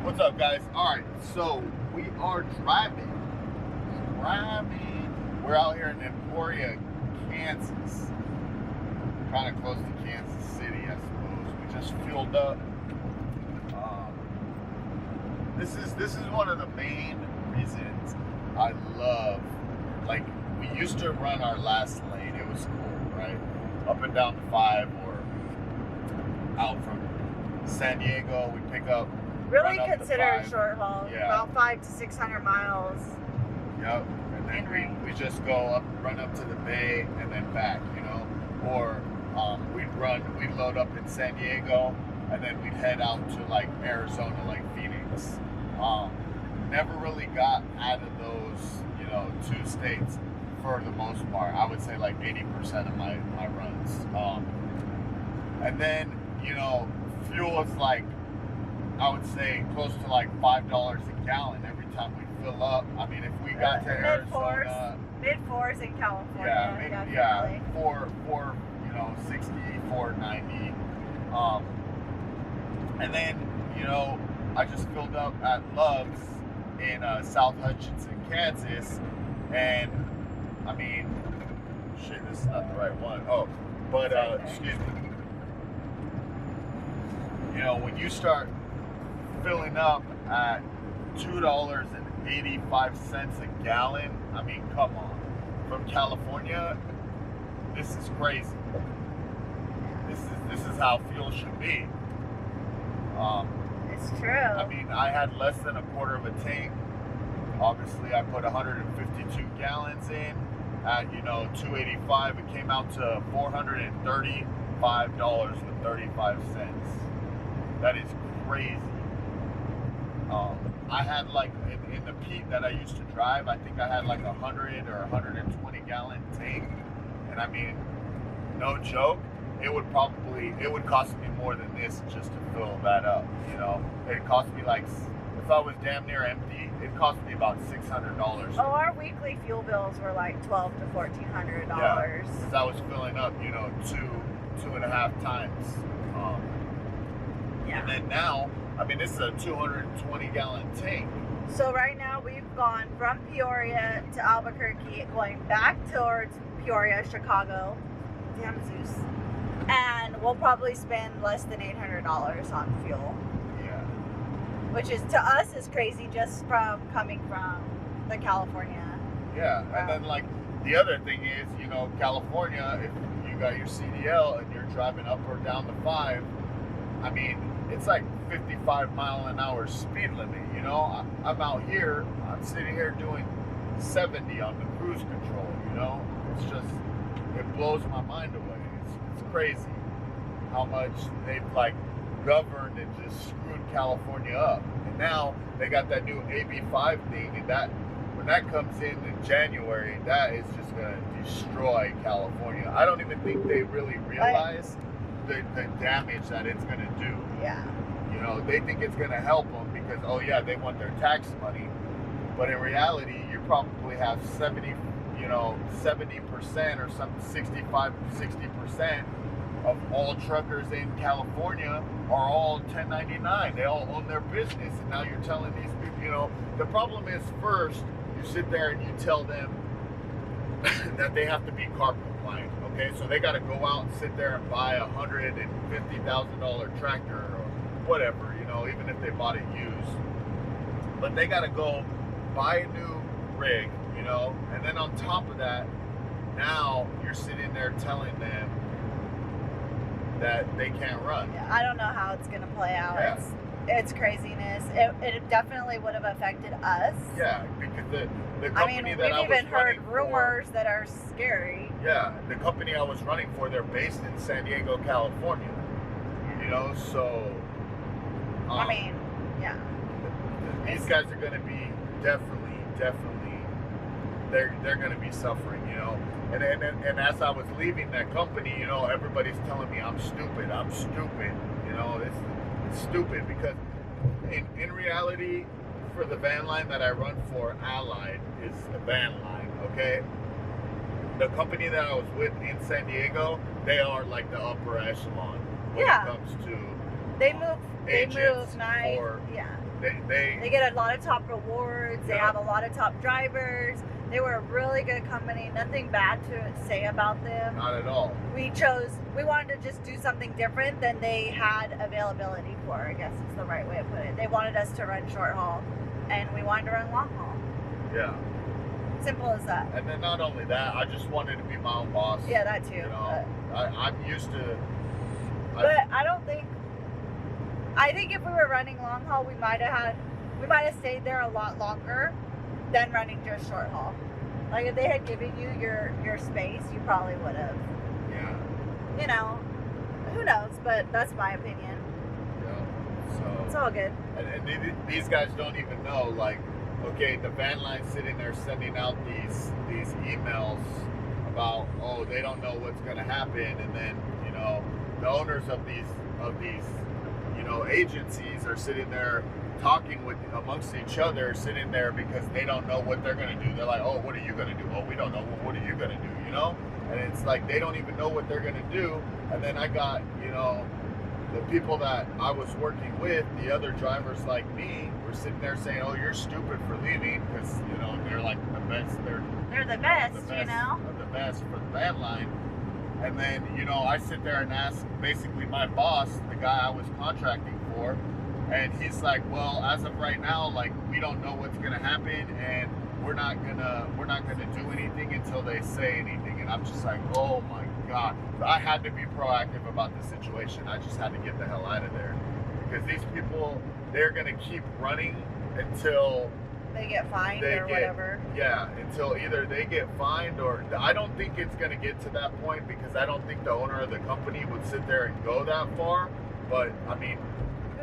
What's up, guys? All right, so we are driving. We're out here in Emporia, Kansas. Kind of close to Kansas City, I suppose. We just fueled up. This is one of the main reasons I love. Like, we used to run our last lane. It was cool, right? Up and down the 5 or out from San Diego. We pick up. Really consider it short haul. Yeah. About 500 to 600 miles. Yep. And then we just go up, run up to the bay, and then back, you know. Or we'd load up in San Diego, and then we'd head out to like Arizona, like Phoenix. Never really got out of those, you know, 2 states for the most part. I would say like 80% of my runs. And then, you know, fuel is like, I would say close to like $5 a gallon every time we fill up. I mean, if we got to Arizona, mid-4s in California. Yeah, 4, you know, 60, 490. And then, you know, I just filled up at Love's in South Hutchinson, Kansas, and I mean, shit, this is not the right one. Oh, but excuse me. You know, when you start filling up at $2.85 a gallon, I mean, come on. From California, this is crazy. This is how fuel should be. It's true. I mean, I had less than a quarter of a tank. Obviously, I put 152 gallons in at, you know, $2.85. It came out to $435.35. That is crazy. I had like in the Pete that I used to drive, I think I had like 100 or 120 gallon tank, and I mean, no joke, it would cost me more than this just to fill that up. You know, it cost me like, if I was damn near empty, it cost me about $600. Oh, our weekly fuel bills were like $1,200 to $1,400. Yeah, because I was filling up, you know, 2.5 times. Yeah. And then now, I mean, this is a 220 gallon tank. So right now we've gone from Peoria to Albuquerque, going back towards Peoria, Chicago. Damn Zeus. And we'll probably spend less than $800 on fuel. Yeah. Which is, to us, is crazy just from coming from the California. Yeah, and then like the other thing is, you know, California, if you got your CDL and you're driving up or down the 5, I mean, it's like 55 mile an hour speed limit, you know? I'm out here, I'm sitting here doing 70 on the cruise control, you know? It's just, it blows my mind away. It's crazy how much they've like governed and just screwed California up. And now they got that new AB5 thing, and that when that comes in January, that is just gonna destroy California. I don't even think they really realize the damage that it's gonna do. Yeah. You know, they think it's gonna help them because, oh yeah, they want their tax money, but in reality, you probably have 70% or some 60% of all truckers in California are all 1099. They all own their business, and now you're telling these people, you know, the problem is, first, you sit there and you tell them that they have to be CARB compliant, okay? So they got to go out and sit there and buy a $150,000 tractor or whatever, you know, even if they bought it used. But they got to go buy a new rig, you know, and then on top of that, now you're sitting there telling them that they can't run. Yeah, I don't know how it's going to play out. Yeah. It's craziness. It definitely would have affected us. Yeah, because the company that I was running for... we've even heard rumors that are scary. Yeah, the company I was running for, they're based in San Diego, California. You know, so... I mean, yeah. These guys are going to be definitely, they're going to be suffering, you know. And as I was leaving that company, you know, everybody's telling me I'm stupid, you know, it's stupid because in reality, for the van line that I run for, Allied is a van line, okay? The company that I was with in San Diego, they are like the upper echelon when it comes to... They move They agents move nice. or Yeah. they get a lot of top rewards. They Yeah. have a lot of top drivers. They were a really good company. Nothing bad to say about them. not at all. We wanted to just do something different than they had availability for, I guess is the right way to put it. They wanted us to run short haul, and we wanted to run long haul. Yeah. Simple as that. And then not only that, I just wanted to be my own boss. Yeah, that too. You know, I'm used to. But I think if we were running long haul, we might have stayed there a lot longer than running just short haul. Like if they had given you your space, you probably would have. Yeah. You know, who knows? But that's my opinion. Yeah. So. It's all good. And these guys don't even know, like, okay, the van line's sitting there sending out these emails about, oh, they don't know what's going to happen, and then, you know, the owners of these you know, agencies are sitting there talking amongst each other, sitting there because they don't know what they're going to do. They're like, oh, what are you going to do? Oh, we don't know. Well, what are you going to do? You know? And it's like they don't even know what they're going to do. And then I got, you know, the people that I was working with, the other drivers like me, were sitting there saying, oh, you're stupid for leaving, because, you know, they're like the best. They're the best, you know? The best for the van line. And then, you know, I sit there and ask basically my boss, the guy I was contracting for, and he's like, well, as of right now, like, we don't know what's gonna happen, and we're not gonna do anything until they say anything. And I'm just like, oh my God. So I had to be proactive about the situation. I just had to get the hell out of there. Because these people, they're gonna keep running until they get fined or whatever. Yeah, until either they get fined or I don't think it's going to get to that point, because I don't think the owner of the company would sit there and go that far. But I mean,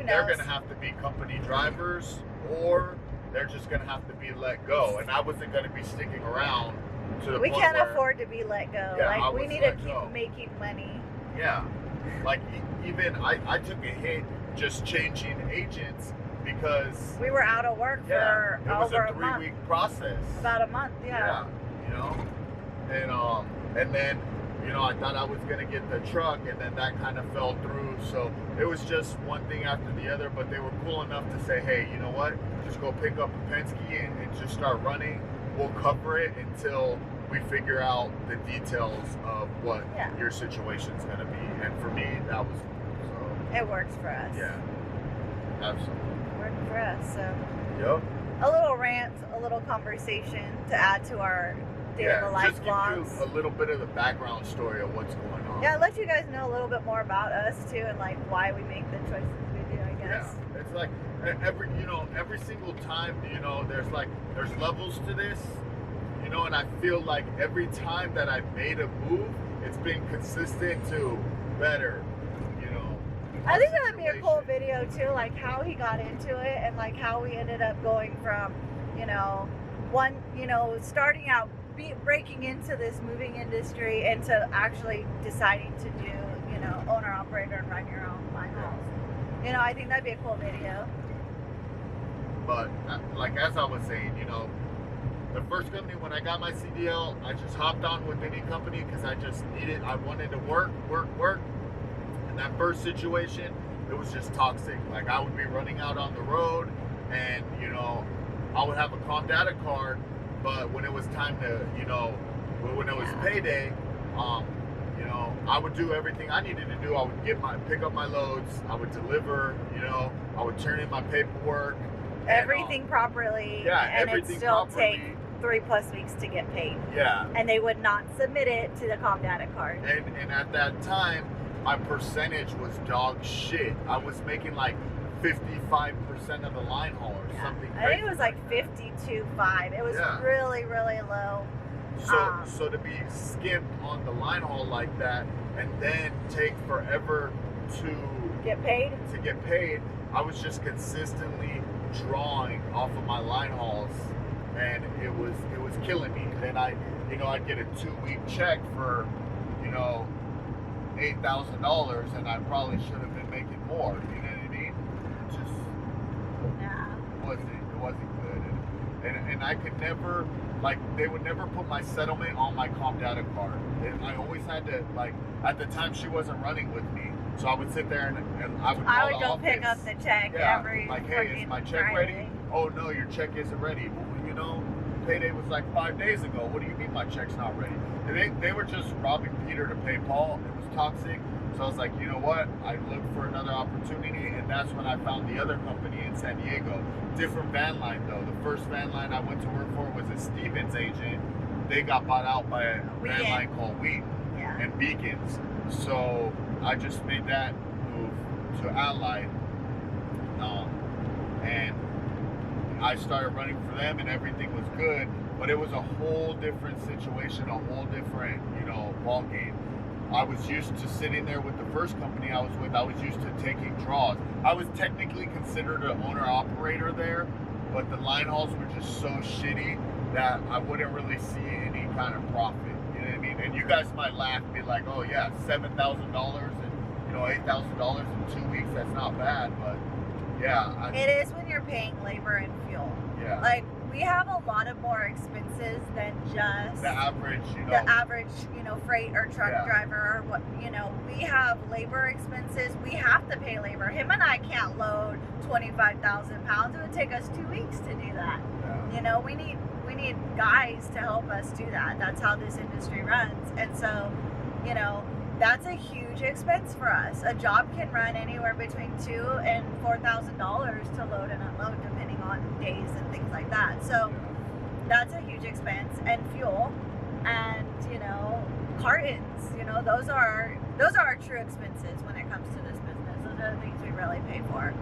they're going to have to be company drivers, or they're just going to have to be let go. And I wasn't going to be sticking around to the point We can't where, afford to be let go. Yeah, like we need to keep making money. Yeah, like even I took a hit just changing agents, because we were out of work for over a month. It was a 3-week process. About a month, yeah. You know, and then, you know, I thought I was gonna get the truck, and then that kind of fell through. So it was just one thing after the other. But they were cool enough to say, hey, you know what? Just go pick up a Penske and just start running. We'll cover it until we figure out the details of what your situation's gonna be. And for me, that was so. It works for us. Yeah, absolutely. Worked for us. So. Yep. A little rant, a little conversation to add to our day in the life vlogs. Just give you a little bit of the background story of what's going on. Yeah, let you guys know a little bit more about us too, and like why we make the choices we do, I guess. Yeah, it's like every single time, you know, there's levels to this, you know, and I feel like every time that I've made a move, it's been consistent to better, you know. I think that would be a cool video too, like how he got into it and like how we ended up going from, you know, starting out breaking into this moving industry into actually deciding to do, you know, owner operator and run your own line hauls. You know, I think that'd be a cool video. But like as I was saying, you know, the first company, when I got my CDL, I just hopped on with any company because I wanted to work. And that first situation, it was just toxic. Like I would be running out on the road, and you know, I would have a comp data card, but when it was time to, you know, when it was payday, you know, I would do everything I needed to do. I would pick up my loads, I would deliver, you know, I would turn in my paperwork. Everything properly. Yeah, and everything it'd still properly. take 3+ weeks to get paid. Yeah. And they would not submit it to the comp data card. And at that time, my percentage was dog shit. I was making like 55% of the line haul or something crazy. I think it was like 52.5. It was really, really low. So to be skipped on the line haul like that, and then take forever to get paid, I was just consistently drawing off of my line hauls, and it was killing me. Then I'd get a 2-week check for, you know, $8,000, and I probably should have been making more. You know what I mean? It just wasn't good, and I could never, like, they would never put my settlement on my comp data card. And I always had to, like, at the time she wasn't running with me, So I would sit there and I would call I would the go office. pick up the check every like, hey, is my check Friday. ready? Oh no, your check isn't ready. Well, you know, payday was like 5 days ago. What do you mean my check's not ready? And they were just robbing Peter to pay Paul. It was toxic. So I was like, you know what? I looked for another opportunity, and that's when I found the other company in San Diego. Different van line though. The first van line I went to work for was a Stevens agent. They got bought out by a van line called Wheat and Beacons. So I just made that move to Allied, and I started running for them, and everything was good. But it was a whole different situation, a whole different, ball game. I was used to sitting there with the first company I was with. I was used to taking draws. I was technically considered an owner-operator there, but the line hauls were just so shitty that I wouldn't really see any kind of profit. You know what I mean? And you guys might laugh and be like, oh yeah, $7,000 and $8,000 in 2 weeks, that's not bad, but yeah. It is when you're paying labor and fuel. Yeah. Like, we have a lot of more expenses than just the average, freight or truck driver or what, we have labor expenses. We have to pay labor. Him and I can't load 25,000 pounds. It would take us 2 weeks to do that. Yeah. We need guys to help us do that. That's how this industry runs. And so, that's a huge expense for us. A job can run anywhere between $2,000 and $4,000 to load and unload, depending on days and things like that. So that's a huge expense, and fuel, and cartons. Those are our true expenses when it comes to this business. Those are the things we really pay for.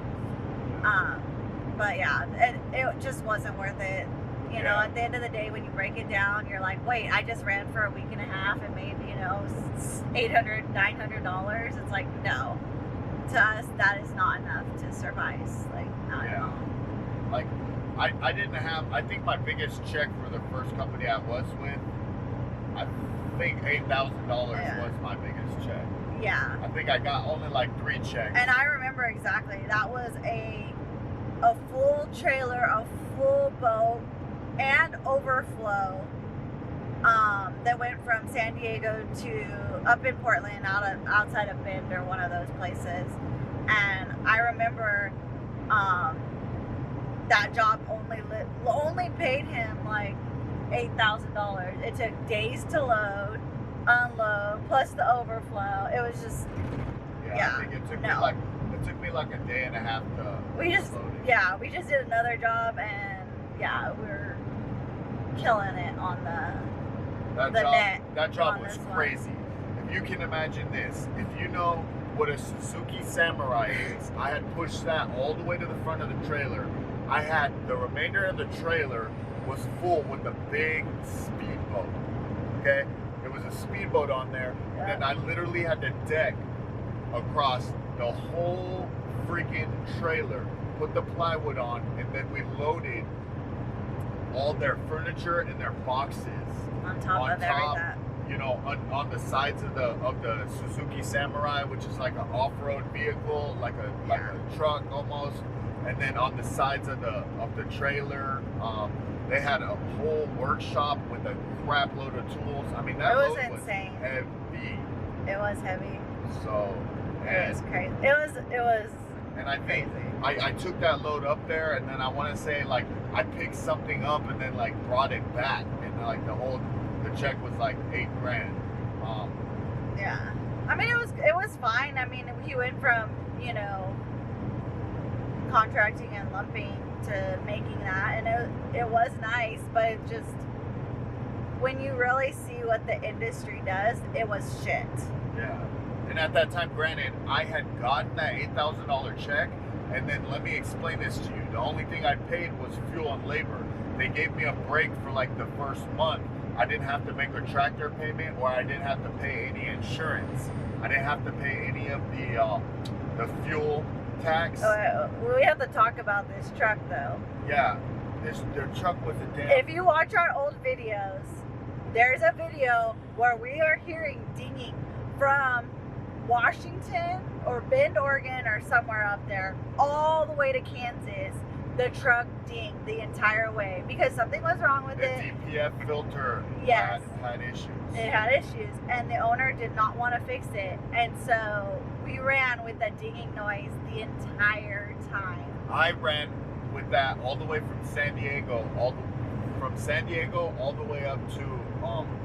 But yeah, it just wasn't worth it. At the end of the day, when you break it down, you're like, wait, I just ran for a week and a half and made, $800, $900. It's like, no. To us, that is not enough to survive. Like, not at all. Like, I didn't have, I think my biggest check for the first company I was with, I think $8,000 was my biggest check. Yeah. I think I got only like 3 checks. And I remember exactly. That was a full trailer, a full boat, and overflow that went from San Diego to up in Portland, outside of Bend or one of those places. And I remember that job only paid him like $8,000. It took days to load, unload, plus the overflow. It was just I think it took me like a day and a half to we just did another job, and we're killing it on that job was crazy. If you can imagine this, if you know what a Suzuki Samurai is, I had pushed that all the way to the front of the trailer. I had the remainder of the trailer was full with a big speedboat. Okay, it was a speedboat on there, and then I literally had to deck across the whole freaking trailer, put the plywood on, and then we loaded all their furniture and their boxes on top of everything. On the sides of the Suzuki Samurai, which is like an off-road vehicle, like a truck almost, and then on the sides of the trailer, they had a whole workshop with a crap load of tools. I mean, that was load insane. was heavy. It was heavy. So it was crazy. It was. And I think I took that load up there, and then I want to say like I picked something up and then like brought it back, and like the check was like $8,000. Yeah, I mean it was fine. I mean he went from contracting and lumping to making that, and it was nice, but it just, when you really see what the industry does, it was shit. Yeah. And at that time, granted, I had gotten that $8,000 check, and then let me explain this to you. The only thing I paid was fuel and labor. They gave me a break for like the first month. I didn't have to make a tractor payment, or I didn't have to pay any insurance. I didn't have to pay any of the fuel tax. We have to talk about this truck though. Yeah, the truck was a damn. If you watch our old videos, there's a video where we are hearing dinging from Washington or Bend, Oregon, or somewhere up there, all the way to Kansas. The truck dinged the entire way because something was wrong with it. The DPF filter had issues. It had issues, and the owner did not want to fix it. And so we ran with the dinging noise the entire time. I ran with that all the way from San Diego, all the way up to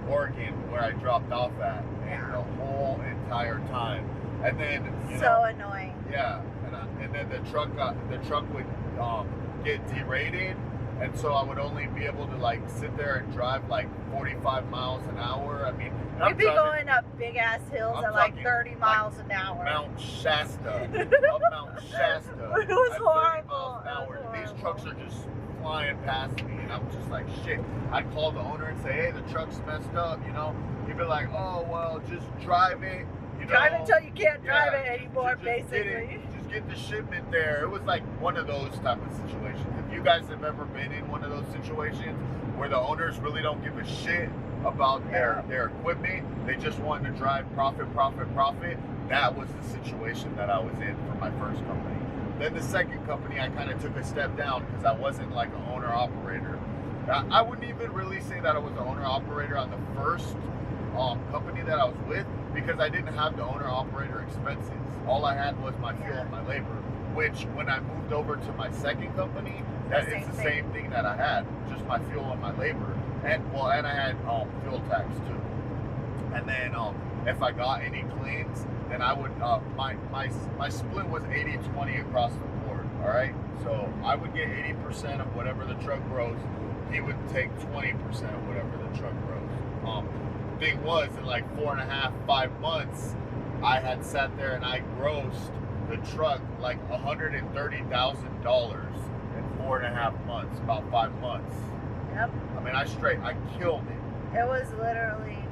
Oregon, where I dropped off at, and the whole entire time. And then so annoying. Yeah, and then the truck would get derated, and so I would only be able to like sit there and drive like 45 miles an hour. I mean, we'd be going up big ass hills at like 30 miles an hour. Mount Shasta, up Mount Shasta. It was at 30 horrible. miles an hour. These trucks are just flying past me, and I'm just like, shit. I'd call the owner and say, hey, the truck's messed up, you know. He'd be like, oh well, just drive it. You know, drive until you can't drive it anymore, just basically. Just get the shipment there. It was like one of those type of situations. If you guys have ever been in one of those situations where the owners really don't give a shit about their equipment, they just want to drive profit, that was the situation that I was in for my first company. Then the second company, I kind of took a step down because I wasn't like an owner-operator. I wouldn't even really say that I was an owner-operator on the first company that I was with, because I didn't have the owner-operator expenses. All I had was my fuel and my labor, which when I moved over to my second company, it's the same thing that I had, just my fuel and my labor. And I had fuel tax too. And then if I got any claims, then I would, my split was 80-20 across the board, all right? So I would get 80% of whatever the truck grows. He would take 20% of whatever the truck grows. Thing was, in like 4.5-5 months, I had sat there and I grossed the truck like $130,000 in 4.5 months, about 5 months. Yep. I mean, I killed it. It was literally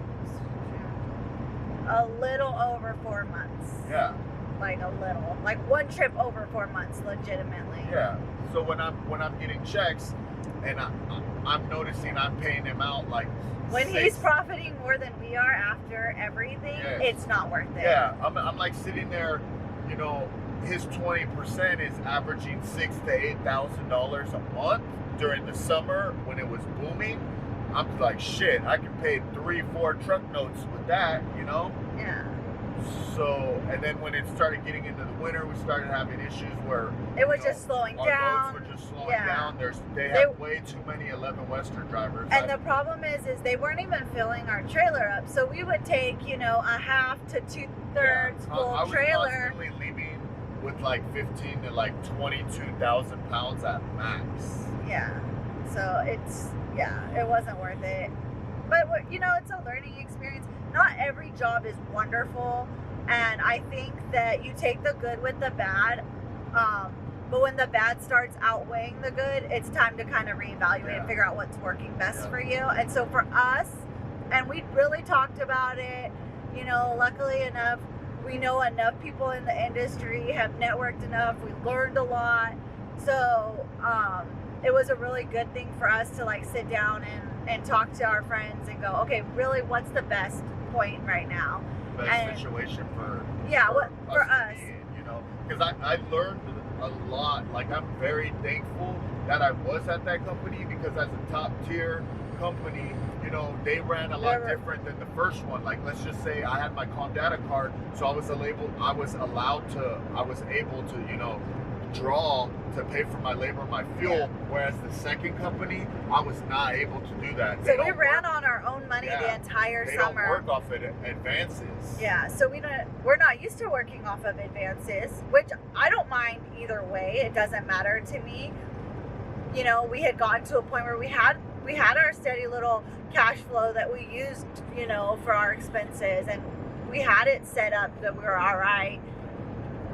a little over 4 months. Yeah. Like a little, like one trip over 4 months, legitimately. Yeah. So when I'm getting checks, and I'm noticing I'm paying him out like. When he's profiting more than we are after everything, it's not worth it. Yeah, I'm like sitting there, you know, his 20% is averaging $6,000 to $8,000 a month during the summer when it was booming. I'm like, shit, I can pay 3-4 truck notes with that, you know? Yeah. So, and then when it started getting into the winter, we started having issues where it was just slowing down. Our loads were just slowing down. They have way too many 11 Western drivers. And the problem is they weren't even filling our trailer up. So we would take, you know, a half to 2/3 full trailer. I was constantly leaving with like 15 to like 22,000 pounds at max. Yeah. So it wasn't worth it. But, you know, it's a learning experience. Not every job is wonderful, and I think that you take the good with the bad, but when the bad starts outweighing the good, it's time to kind of reevaluate and figure out what's working best for you. And so for us, and we really talked about it, you know, luckily enough, we know enough people in the industry, have networked enough, we learned a lot. So it was a really good thing for us to like sit down and talk to our friends and go, okay, really, what's the best point right now? Best situation for us. You know, because I learned a lot. Like, I'm very thankful that I was at that company, because as a top tier company, you know, they ran a lot different than the first one. Like, let's just say I had my Calm Data card, so I was able to, you know, draw to pay for my labor and my fuel, whereas the second company, I was not able to do that. So we ran on our own money the entire summer. They don't work off of advances. Yeah, so we're not used to working off of advances, which I don't mind either way. It doesn't matter to me. You know, we had gotten to a point where we had our steady little cash flow that we used, you know, for our expenses, and we had it set up that we were all right.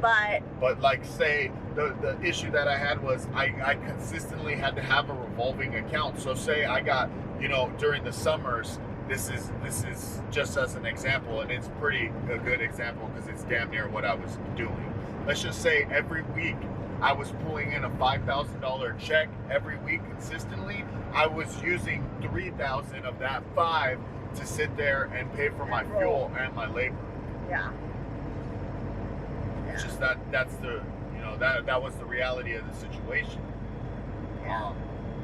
But like, say the issue that I had was I consistently had to have a revolving account. So say I got, you know, during the summers, this is just as an example, and it's a good example because it's damn near what I was doing. Let's just say every week I was pulling in a $5,000 check every week consistently. I was using $3,000 of that $5,000 to sit there and pay for my fuel and my labor. Yeah. It's just that's the, you know, that was the reality of the situation. Yeah.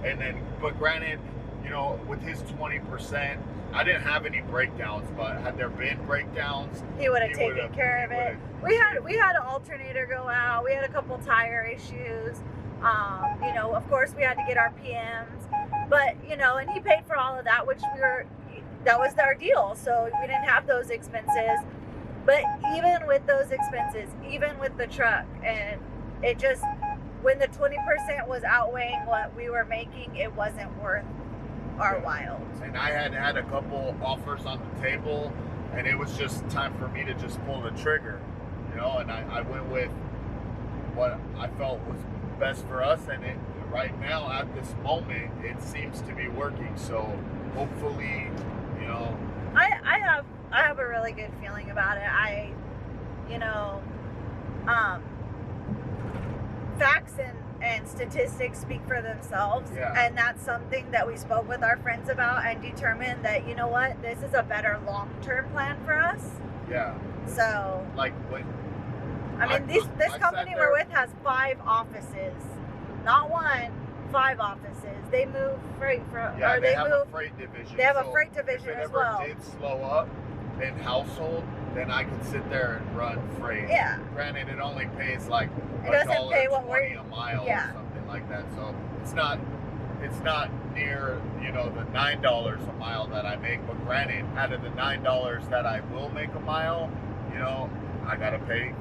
And then, but granted, you know, with his 20%, I didn't have any breakdowns, but had there been breakdowns, he would have taken care of it. We had an alternator go out. We had a couple tire issues. You know, of course we had to get our PMs, but you know, and he paid for all of that, that was our deal. So we didn't have those expenses. But even with those expenses, even with the truck, and it just, when the 20% was outweighing what we were making, it wasn't worth our while. And I had a couple offers on the table, and it was just time for me to just pull the trigger, you know, and I went with what I felt was best for us, and right now at this moment it seems to be working. So hopefully, you know, I have a really good feeling about it. You know, facts and statistics speak for themselves. Yeah. And that's something that we spoke with our friends about and determined that, you know what, this is a better long-term plan for us. Yeah. So, like when I mean, this company we're with has 5 offices, not 1, 5 offices. They move freight from, yeah, or they they have move. a freight division. They have so a freight division if it as ever well. did slow up in household, then I could sit there and run freight. Yeah. Granted, it only pays like It doesn't pay what $1.20 a mile yeah. or something like that. So it's not near, you know, the $9 a mile that I make. But granted, out of the $9 that I will make a mile, you know, I gotta pay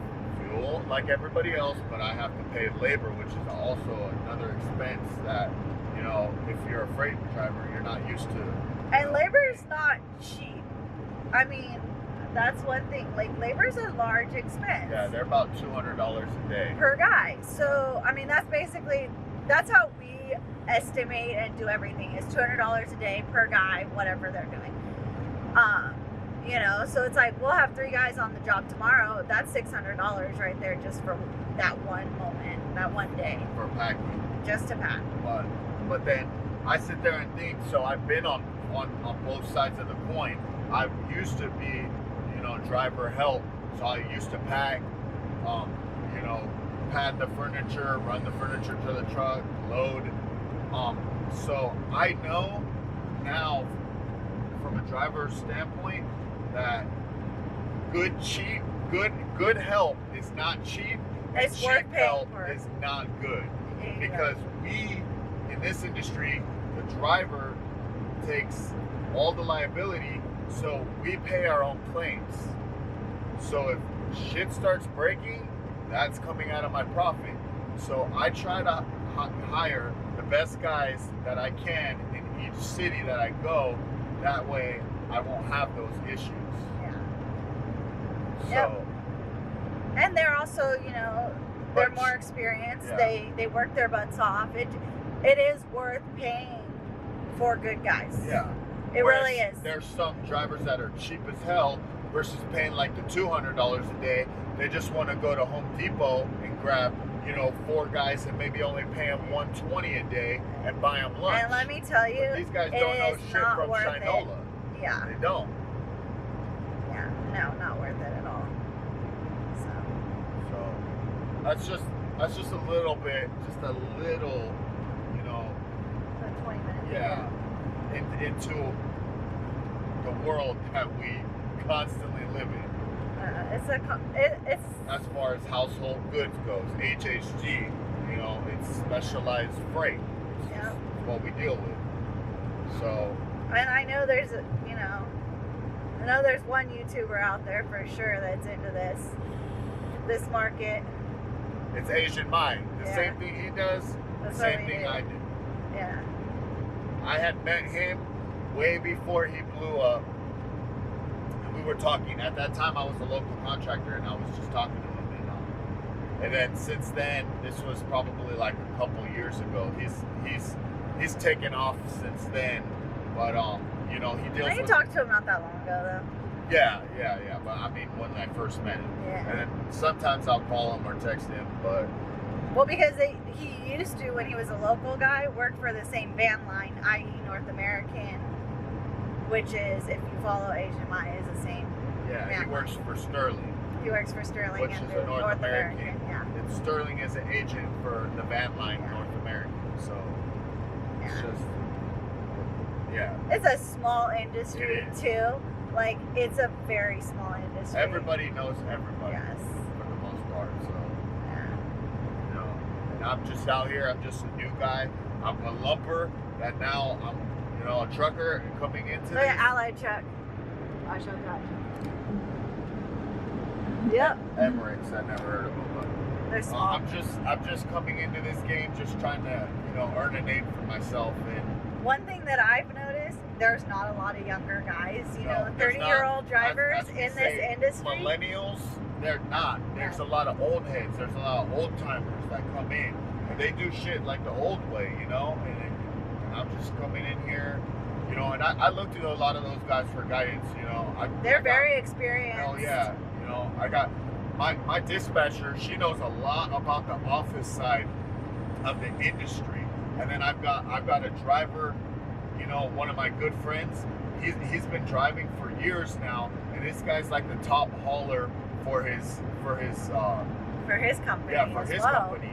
fuel like everybody else, but I have to pay labor, which is also another expense that, you know, if you're a freight driver, you're not used to. And labor's not cheap. I mean, that's one thing. Like, labor's a large expense. Yeah, they're about $200 a day per guy. So, I mean, that's how we estimate and do everything. Is $200 a day per guy, whatever they're doing. You know, so it's like we'll have 3 guys on the job tomorrow. That's $600 right there just for that one moment, that one day, for packing. just to pack. But then I sit there and think. So I've been on both sides of the coin. I used to be, you know, driver help. So I used to pack, you know, pad the furniture, run the furniture to the truck, load. So I know now, from a driver's standpoint, that good help is not cheap. It's cheap worth paying help for. is not good. Yeah. Because we, in this industry, the driver takes all the liability, so we pay our own claims. So if shit starts breaking, that's coming out of my profit. So I try to hire the best guys that I can in each city that I go. That way I won't have those issues. Yeah. So, Yep. And they're also, you know, they're But- more experienced. yeah. They work their butts off. It is worth paying for good guys. yeah. It Whereas really is. There's some drivers that are cheap as hell versus paying like the $200 a day. They just want to go to Home Depot and grab, you know, 4 guys and maybe only pay them $120 a day and buy them lunch. And let me tell you, But these guys it don't know is shit not from worth Shinola. it. Yeah. They don't. Yeah. No, not worth it at all. So that's just a little bit, you know, So 20 minutes. yeah, into the world that we constantly live in. It's As far as household goods goes, HHG, you know, it's specialized freight. It's Yeah. what we deal with. So, and I know there's one YouTuber out there for sure that's into this market. it's Asian Mind. The Yeah. same thing he does, That's the what same we thing do. I do. Yeah. I had met him way before he blew up. And we were talking. At that time, I was a local contractor, and I was just talking to him. And then since then, this was probably like a couple years ago. He's taken off since then. But you know, he deals I with. talked to him not that long ago though. Yeah. But I mean, when I first met him. Yeah. And then sometimes I'll call him or text him, but Well, because he used to, when he was a local guy, work for the same van line, i.e. North American, which is, if you follow Asian Maya, is the same. yeah, Yeah. he works for Sterling. He works for Sterling Which and is the a North American. Yeah. And Sterling is an agent for the van line Yeah. North American. So it's Yeah. just Yeah. It's a small industry It is. too. Like, it's a very small industry. Everybody knows everybody. Yes. For the most part. So, Yeah. you know, and I'm just out here. I'm just a new guy. I'm a lumper that now I'm, you know, a trucker coming into Look at this. Allied truck. I showed that. Yep. Emirates, I never heard of them, but They're small. I'm just coming into this game, just trying to, you know, earn a name for myself. And One thing that I've noticed, there's not a lot of younger guys, you know, no, there's 30-year-old drivers as we in say, this industry. Millennials, they're not. There's a lot of old heads. There's a lot of old timers that come in, and they do shit like the old way, you know. And I'm just coming in here, you know. And I look to a lot of those guys for guidance, you know. They're very experienced. Hell yeah, you know. I got my dispatcher. She knows a lot about the office side of the industry. And then I've got a driver, you know, one of my good friends. He's been driving for years now, and this guy's like the top hauler for his company. yeah, for as his well. company.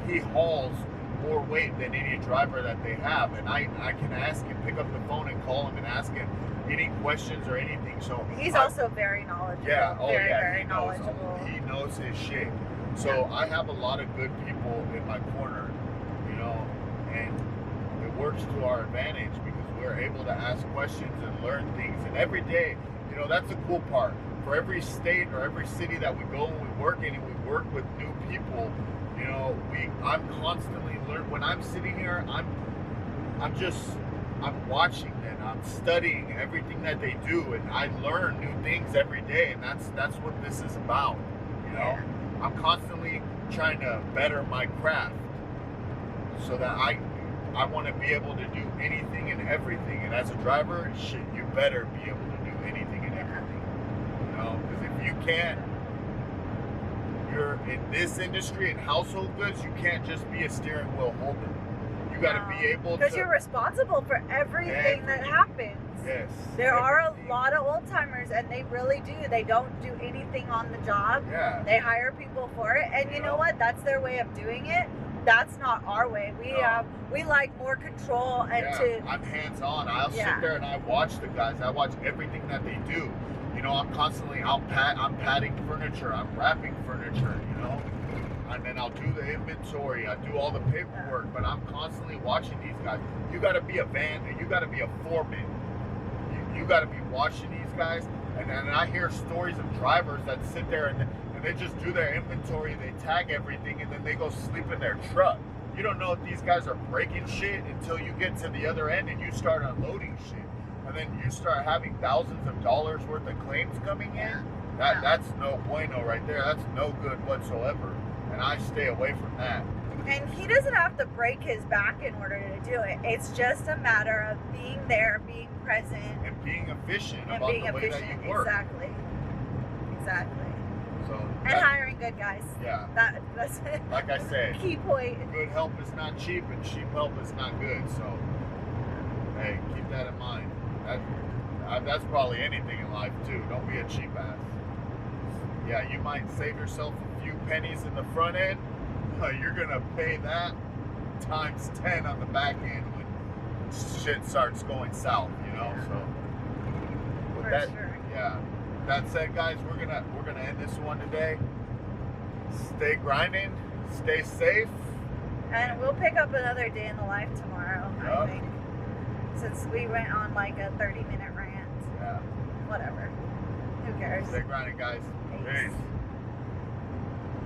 He hauls more weight than any driver that they have, and I can ask him, pick up the phone and call him and ask him any questions or anything. So He's also very knowledgeable. yeah, oh very, yeah, very knowledgeable. he knows his shit. So I have a lot of good people in my corner, you know, and it works to our advantage because we're able to ask questions and learn things. And every day, you know, that's the cool part. For every state or every city that we go and we work in, and we work with new people, you know, I'm constantly learning. When I'm sitting here, I'm watching them. I'm studying everything that they do, and I learn new things every day. And that's what this is about, you know. Yeah. I'm constantly trying to better my craft so that I want to be able to do anything and everything. And as a driver, shit, you better be able to do anything and everything. You know, because if you can't, you're in this industry in household goods, you can't just be a steering wheel holder. You got to be able to. Because you're responsible for everything that happens. Yes. There are a everything. lot of old timers, and they really do. They don't do anything on the job. Yeah. They hire people for it, and you know what? That's their way of doing it. That's not our way. We like more control and I'm hands on. I'll sit there and I watch the guys. I watch everything that they do. You know, I'm constantly I'm patting furniture. I'm wrapping furniture. You know, and then I'll do the inventory. I do all the paperwork. But I'm constantly watching these guys. You got to be a you got to be a foreman. You got to be watching these guys. And then I hear stories of drivers that sit there and they just do their inventory, they tag everything, and then they go sleep in their truck. You don't know if these guys are breaking shit until you get to the other end and you start unloading shit. And then you start having thousands of dollars worth of claims coming in. That's no bueno right there. That's no good whatsoever. And I stay away from that. And he doesn't have to break his back in order to do it. It's just a matter of being there, being present, and being efficient and about being the way efficient. that you work. Exactly. So And hiring good guys. Yeah. That's like I said, key point. good help is not cheap, and cheap help is not good. So, hey, keep that in mind. That's probably anything in life too. Don't be a cheap ass. Yeah, you might save yourself a few pennies in the front end. You're gonna pay that times 10 on the back end when shit starts going south. You know. Yeah. So, with For that, sure. yeah. That said, guys, we're gonna end this one today. Stay grinding, stay safe, And we'll pick up another day in the life tomorrow, I Yup. think. Since we went on like a 30-minute rant. Yeah. Whatever. Who cares? Stay grinding, guys. Peace. Peace.